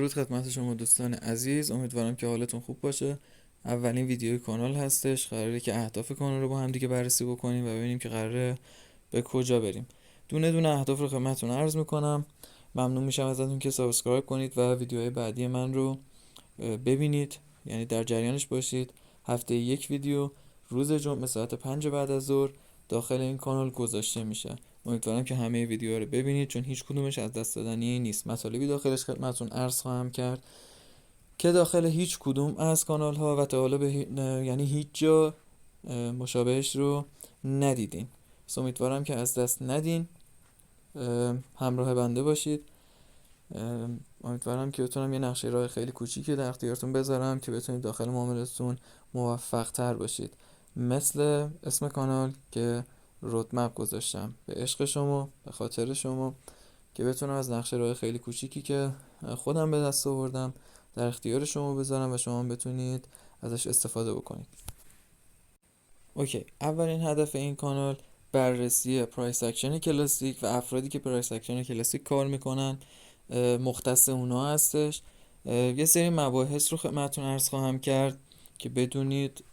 درود خدمت شما دوستان عزیز، امیدوارم که حالتون خوب باشه. اولین ویدیوی کانال هستش، قراره که اهداف کانال رو با هم دیگه بررسی بکنیم و ببینیم که قراره به کجا بریم. دونه دونه اهداف رو خدمتتون عرض میکنم. ممنون میشم ازتون که سابسکرایب کنید و ویدیوهای بعدی من رو ببینید، یعنی در جریانش باشید. هفته یک ویدیو روز جمعه ساعت 5 بعد از ظهر داخل این کانال گذاشته میشه. امیدوارم که همه ویدیوها رو ببینید، چون هیچ کدومش از دست دادنی نیست. مطالبی داخلش خدمتتون عرض خواهم کرد که داخل هیچ کدوم از کانال ها و تا حالا یعنی هیچ جا مشابهش رو ندیدین. پس امیدوارم که از دست ندین، همراه بنده باشید. امیدوارم که بتونم یه نقشه راه خیلی کوچیکی در اختیارتون بذارم که بتونید داخل معاملتون موفق تر باشید. مثل اسم کانال که رودمپ گذاشتم، به عشق شما، به خاطر شما، که بتونم از نقشه راه خیلی کوچیکی که خودم به دست آوردم در اختیار شما بذارم و شما بتونید ازش استفاده بکنید. اوکی، اولین هدف این کانال بررسی پرایس اکشن کلاسیک و افرادی که پرایس اکشن کلاسیک کار میکنن، مختص اونا هستش. یه سری مباحث رو خدمتتون عرض خواهم کرد که بدونید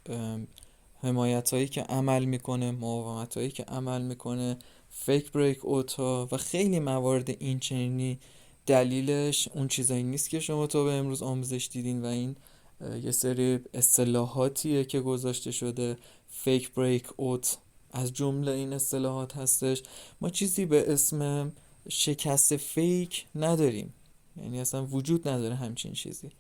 حمایت هایی که عمل میکنه، مقاومت هایی که عمل میکنه، فیک بریک اوت ها و خیلی موارد این چنینی. دلیلش اون چیزایی نیست که شما تا به امروز آموزش دیدین و این یه سری اصطلاحاتیه که گذاشته شده. فیک بریک اوت از جمله این اصطلاحات هستش. ما چیزی به اسم شکست فیک نداریم، یعنی اصلا وجود نداره همچین چیزی.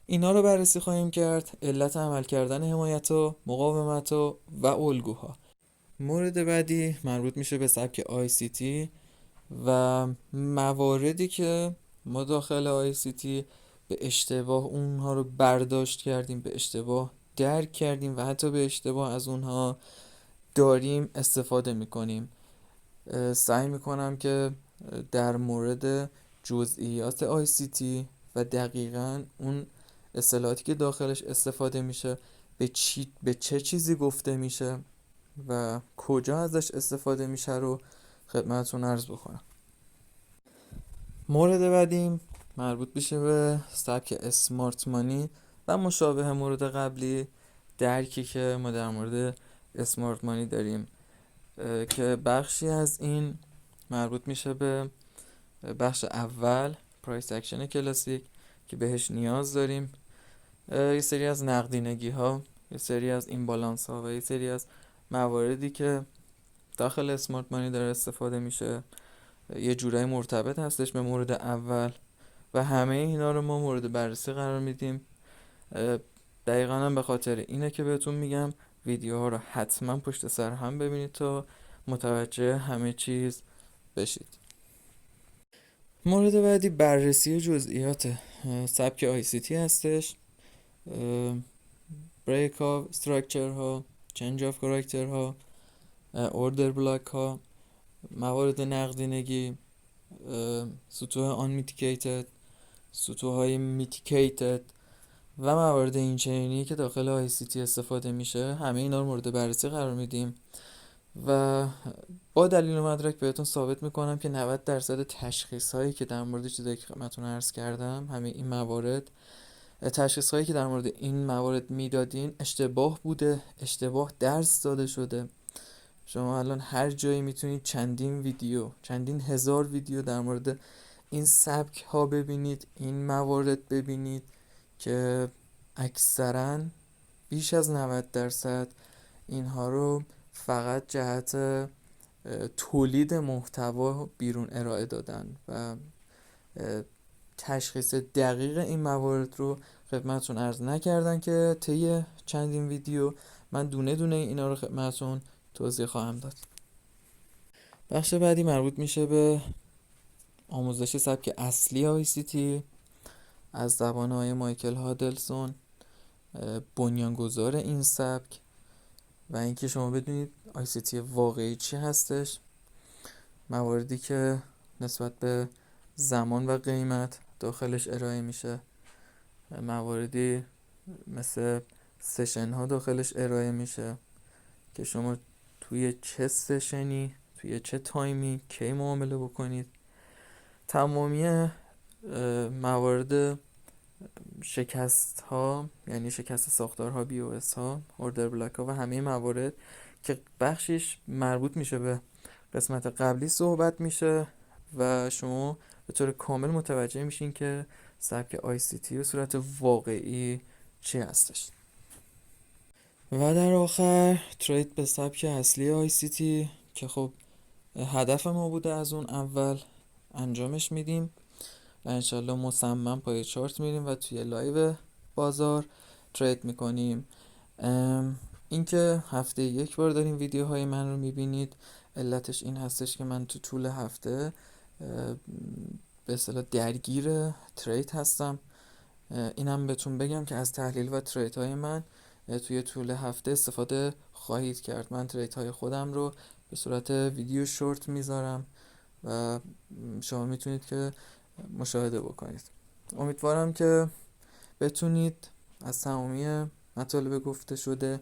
اینا رو بررسی خواهیم کرد، علت عمل کردن حمایت‌ها، مقاومت‌ها و الگوها. مورد بعدی مربوط میشه به سبک ICT و مواردی که ما داخل ICT به اشتباه اونها رو برداشت کردیم، به اشتباه درک کردیم و حتی به اشتباه از اونها داریم استفاده میکنیم. سعی میکنم که در مورد جزئیات ICT و دقیقاً اون اصطلاحاتی که داخلش استفاده میشه، به چه چیزی گفته میشه و کجا ازش استفاده میشه رو خدمتتون عرض بکنم. مورد بعدیم مربوط میشه به سبک اسمارت مانی و مشابه مورد قبلی، درکی که ما در مورد اسمارت مانی داریم که بخشی از این مربوط میشه به بخش اول، پرایس اکشن کلاسیک، که بهش نیاز داریم. یه سری از نقدینگی ها، یه سری از این بالانس ها و یه سری از مواردی که داخل اسمارت مانی داره استفاده میشه یه جورایی مرتبط هستش به مورد اول و همه اینا رو ما مورد بررسی قرار میدیم. دقیقا هم به خاطر اینه که بهتون میگم ویدیوها رو حتما پشت سر هم ببینید تا متوجه همه چیز بشید. مورد بعدی بررسی جزئیات سبک ICT هستش. بریک ها، استراکچر ها، چنج آف کاراکتر ها، اوردر بلاک ها، موارد نقدینگی، سطوح آن میتیکیتد، سطوح های میتیکیتد و موارد اینچنینی که داخل ICT استفاده میشه، همه اینا رو مورد بررسی قرار میدیم و با دلیل و مدرک بهتون ثابت میکنم که 90% تشخیص هایی که در مورد چیزایی که خدمتتون عرض کردم، همه این موارد، تشخیص هایی که در مورد این موارد میدادین اشتباه بوده، اشتباه درس داده شده. شما الان هر جایی میتونید چندین ویدیو، چندین هزار ویدیو در مورد این سبک ها ببینید، این موارد ببینید که اکثرا بیش از 90% اینها رو فقط جهت تولید محتوا بیرون ارائه دادن و تشخیص دقیق این موارد رو خدمتتون عرض نکردن که طی چندین ویدیو من دونه دونه اینا رو خدمتتون توضیح خواهم داد. بخش بعدی مربوط میشه به آموزش سبک اصلی ICT از زبان آقای مایکل هادلسون، بنیانگذار این سبک، و اینکه شما بدونید ICT واقعی چی هستش، مواردی که نسبت به زمان و قیمت داخلش ارائه میشه، مواردی مثل سشن ها داخلش ارائه میشه که شما توی چه سشنی، توی چه تایمی کی معامله بکنید. تمامی موارد شکست ها، یعنی شکست ساختارها، BOS ها، اوردر بلاک ها و همه موارد که بخشش مربوط میشه به قسمت قبلی صحبت میشه و شما به طور کامل متوجه میشین که سبک ICT به صورت واقعی چی هستش. و در آخر ترید به سبک اصلی ICT که خب هدف ما بوده از اون اول انجامش میدیم و انشالله مصمم پای چارت میریم و توی لایو بازار ترید میکنیم. اینکه هفته یک بار داریم ویدیوهای من رو میبینید، علتش این هستش که من تو طول هفته به اصطلاح درگیر ترید هستم. اینم بهتون بگم که از تحلیل و ترید های من توی طول هفته استفاده خواهید کرد. من ترید های خودم رو به صورت ویدیو شورت میذارم و شما میتونید که مشاهده بکنید. امیدوارم که بتونید از تمامی مطالب گفته شده،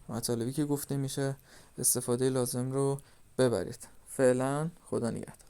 مطالبی که گفته میشه، استفاده لازم رو ببرید. فعلا خدا نگهدار.